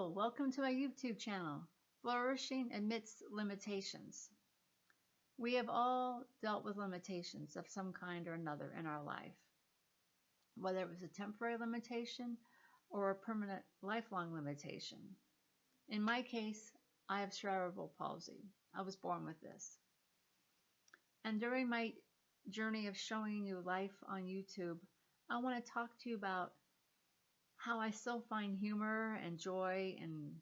Hello, welcome to my YouTube channel, Flourishing Amidst Limitations. We have all dealt with limitations of some kind or another in our life, whether it was a temporary limitation or a permanent lifelong limitation. In my case, I have cerebral palsy. I was born with this. And during my journey of showing you life on YouTube, I want to talk to you about how I still find humor and joy and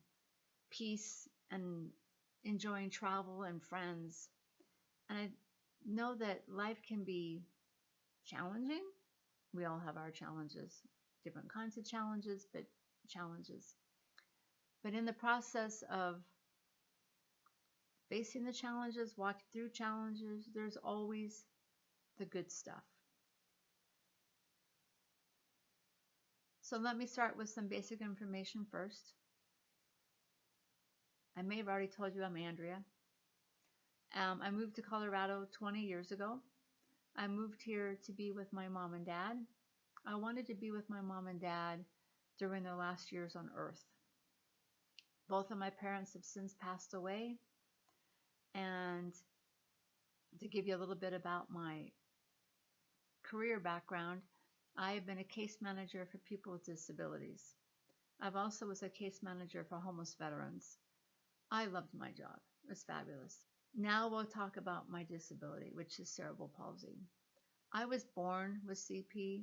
peace and enjoying travel and friends. And I know that life can be challenging. We all have our challenges, different kinds of challenges, but challenges. But in the process of facing the challenges, walking through challenges, there's always the good stuff. So let me start with some basic information first. I may have already told you I'm Andrea. I moved to Colorado 20 years ago. I moved here to be with my mom and dad. I wanted to be with my mom and dad during their last years on earth. Both of my parents have since passed away. And to give you a little bit about my career background, I have been a case manager for people with disabilities. I've also was a case manager for homeless veterans. I loved my job. It was fabulous. Now we'll talk about my disability, which is cerebral palsy. I was born with CP,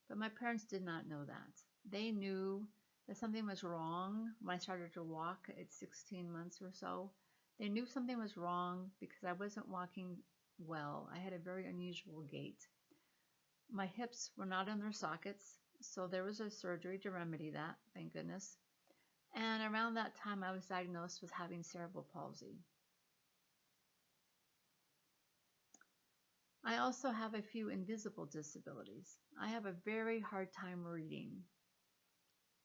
but my parents did not know that. They knew that something was wrong when I started to walk at 16 months or so. They knew something was wrong because I wasn't walking well. I had a very unusual gait. My hips were not in their sockets, so there was a surgery to remedy that, thank goodness. And around that time, I was diagnosed with having cerebral palsy. I also have a few invisible disabilities. I have a very hard time reading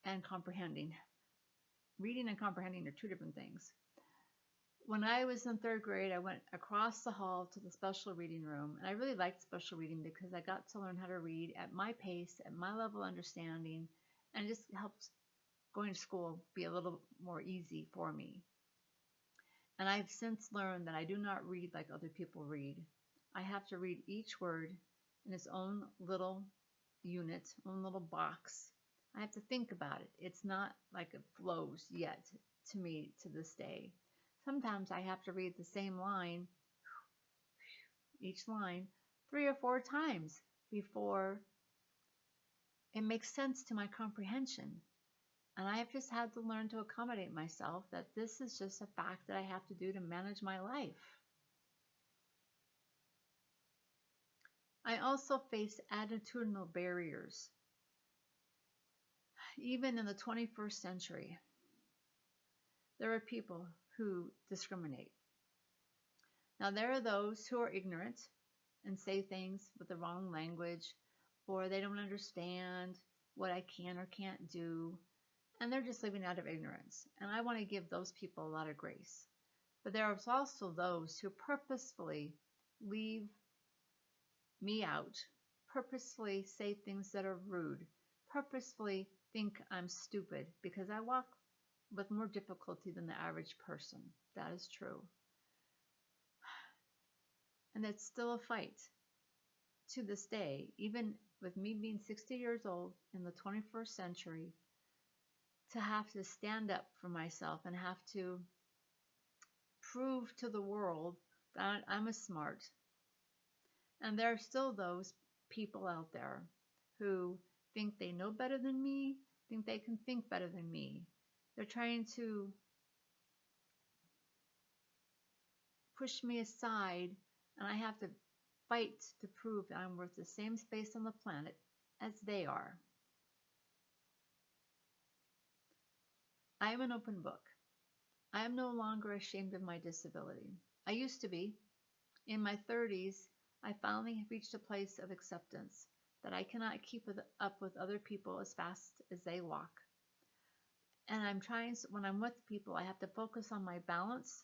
and comprehending. Reading and comprehending are two different things. When I was in third grade, I went across the hall to the special reading room, and I really liked special reading because I got to learn how to read at my pace, at my level of understanding, and it just helped going to school be a little more easy for me. And I've since learned that I do not read like other people read. I have to read each word in its own little unit, own little box. I have to think about it. It's not like it flows yet to me to this day. Sometimes I have to read the same line, each line, 3 or 4 times before it makes sense to my comprehension. And I have just had to learn to accommodate myself that this is just a fact that I have to do to manage my life. I also face attitudinal barriers, even in the 21st century. There are people who discriminate. Now, there are those who are ignorant and say things with the wrong language, or they don't understand what I can or can't do, and they're just living out of ignorance. And I want to give those people a lot of grace. But there are also those who purposefully leave me out, purposefully say things that are rude, purposefully think I'm stupid because I walk with more difficulty than the average person. That is true. And it's still a fight to this day, even with me being 60 years old in the 21st century, to have to stand up for myself and have to prove to the world that I'm smart. And there are still those people out there who think they know better than me, think they can think better than me. They're trying to push me aside, and I have to fight to prove that I'm worth the same space on the planet as they are. I am an open book. I am no longer ashamed of my disability. I used to be. In my 30s, I finally reached a place of acceptance that I cannot keep up with other people as fast as they walk. And I'm trying, when I'm with people, I have to focus on my balance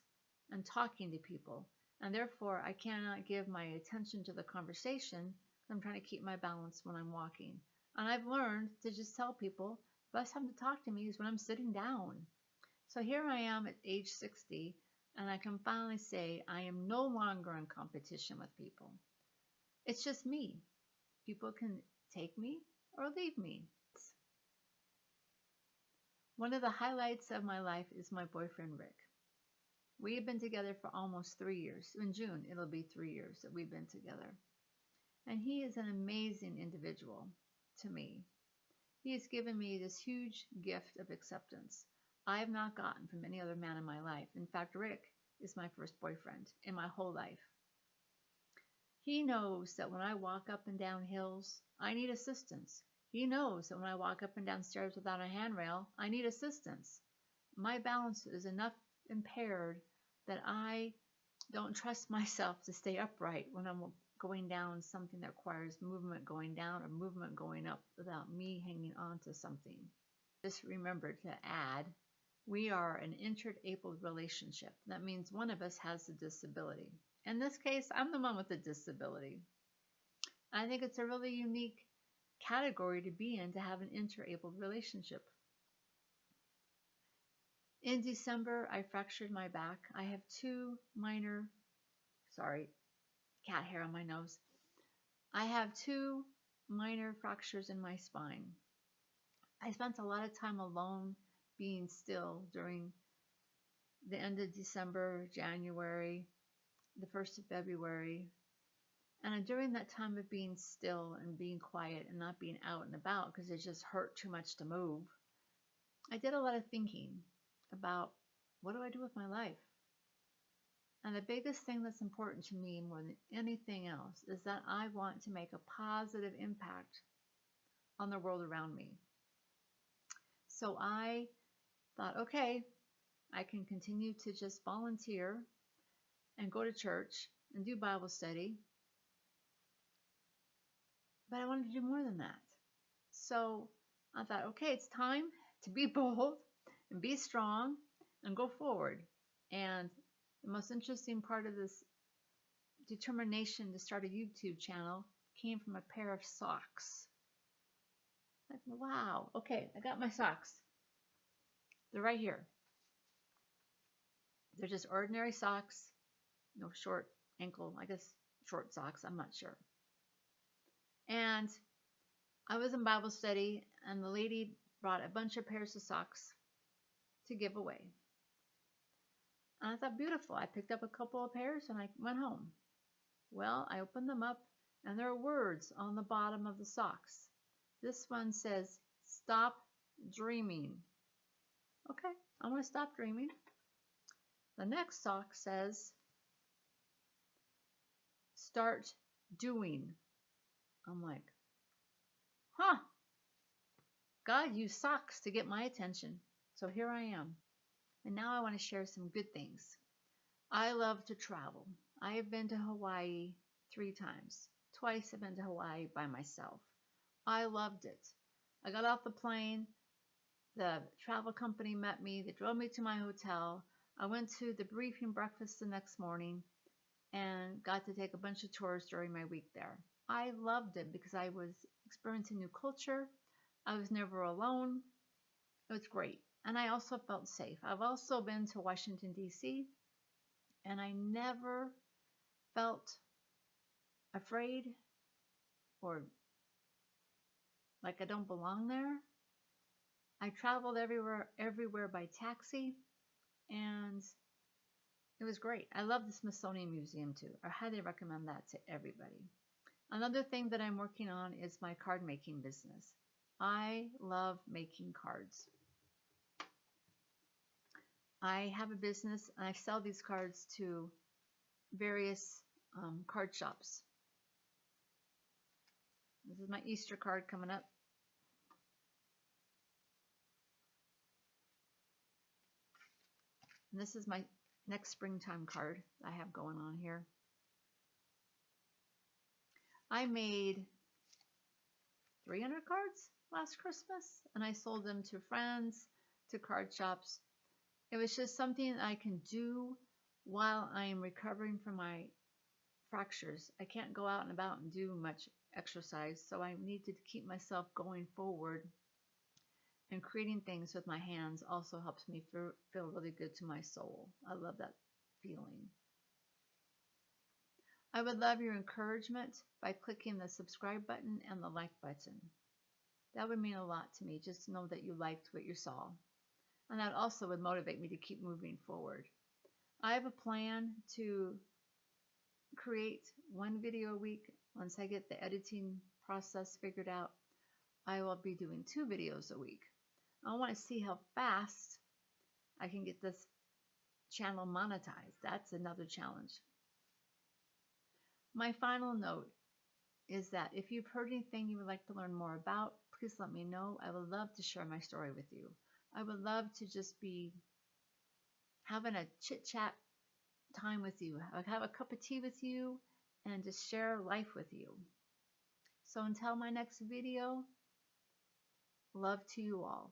and talking to people. And therefore, I cannot give my attention to the conversation. I'm trying to keep my balance when I'm walking. And I've learned to just tell people Best time to talk to me is when I'm sitting down. So here I am at age 60, and I can finally say I am no longer in competition with people. It's just me. People can take me or leave me. One of the highlights of my life is my boyfriend, Rick. We have been together for almost 3 years. In June, it'll be 3 years that we've been together. And he is an amazing individual to me. He has given me this huge gift of acceptance I have not gotten from any other man in my life. In fact, Rick is my first boyfriend in my whole life. He knows that when I walk up and down hills, I need assistance. He knows that when I walk up and down stairs without a handrail, I need assistance. My balance is enough impaired that I don't trust myself to stay upright when I'm going down something that requires movement going down or movement going up without me hanging on to something. Just remember to add, we are an interabled relationship. That means one of us has a disability. In this case, I'm the one with the disability. I think it's a really unique category to be in, to have an interabled relationship. In December, I fractured my back. I have two minor, cat hair on my nose. I have two minor fractures in my spine. I spent a lot of time alone, being still during the end of December, January, the 1st of February. And during that time of being still and being quiet and not being out and about because it just hurt too much to move, I did a lot of thinking about, what do I do with my life? And the biggest thing that's important to me more than anything else is that I want to make a positive impact on the world around me. So I thought, okay, I can continue to just volunteer and go to church and do Bible study, but I wanted to do more than that. So I thought, okay, it's time to be bold and be strong and go forward. And the most interesting part of this determination to start a YouTube channel came from a pair of socks. Like, wow, okay, I got my socks. They're right here. They're just ordinary socks, no short ankle, I guess short socks, I'm not sure. And I was in Bible study, and the lady brought a bunch of pairs of socks to give away. And I thought, beautiful. I picked up a couple of pairs and I went home. Well, I opened them up, and there are words on the bottom of the socks. This one says, stop dreaming. Okay, I'm going to stop dreaming. The next sock says, start doing. I'm like, huh, God used socks to get my attention. So here I am. And now I want to share some good things. I love to travel. I have been to Hawaii 3 times. Twice I've been to Hawaii by myself. I loved it. I got off the plane. The travel company met me. They drove me to my hotel. I went to the briefing breakfast the next morning and got to take a bunch of tours during my week there. I loved it because I was experiencing new culture. I was never alone. It was great. And I also felt safe. I've also been to Washington, D.C., and I never felt afraid or like I don't belong there. I traveled everywhere by taxi, and it was great. I love the Smithsonian Museum too. I highly recommend that to everybody. Another thing that I'm working on is my card making business. I love making cards. I have a business and I sell these cards to various card shops. This is my Easter card coming up. And this is my next springtime card I have going on here. I made 300 cards last Christmas, and I sold them to friends, to card shops. It was just something I can do while I'm recovering from my fractures. I can't go out and about and do much exercise, so I need to keep myself going forward. And creating things with my hands also helps me feel really good to my soul. I love that feeling. I would love your encouragement by clicking the subscribe button and the like button. That would mean a lot to me, just to know that you liked what you saw. And that also would motivate me to keep moving forward. I have a plan to create one video a week. Once I get the editing process figured out, I will be doing 2 videos a week. I want to see how fast I can get this channel monetized. That's another challenge. My final note is that if you've heard anything you would like to learn more about, please let me know. I would love to share my story with you. I would love to just be having a chit-chat time with you. I'll have a cup of tea with you and just share life with you. So until my next video, love to you all.